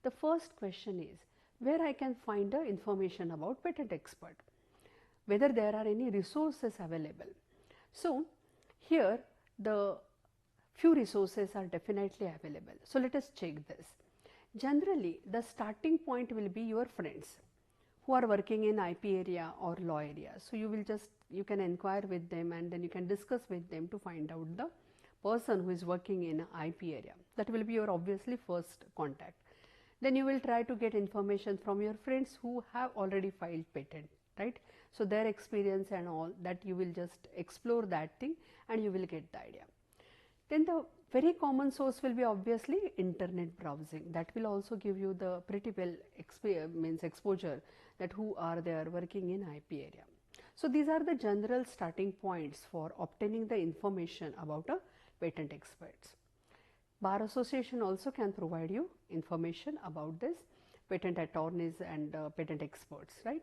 the first question is where I can find the information about patent expert, whether there are any resources available. So here the few resources are definitely available. So let us check this. Generally the starting point will be your friends who are working in IP area or law area. So you can inquire with them and then you can discuss with them to find out the person who is working in IP area. That will be your obviously first contact. Then you will try to get information from your friends who have already filed patent, right? So their experience and all that, you will just explore that thing and you will get the idea. Then the very common source will be obviously internet browsing. That will also give you the pretty well exposure that who are there working in IP area. So these are the general starting points for obtaining the information about a patent experts. Bar Association also can provide you information about this patent attorneys and patent experts, right?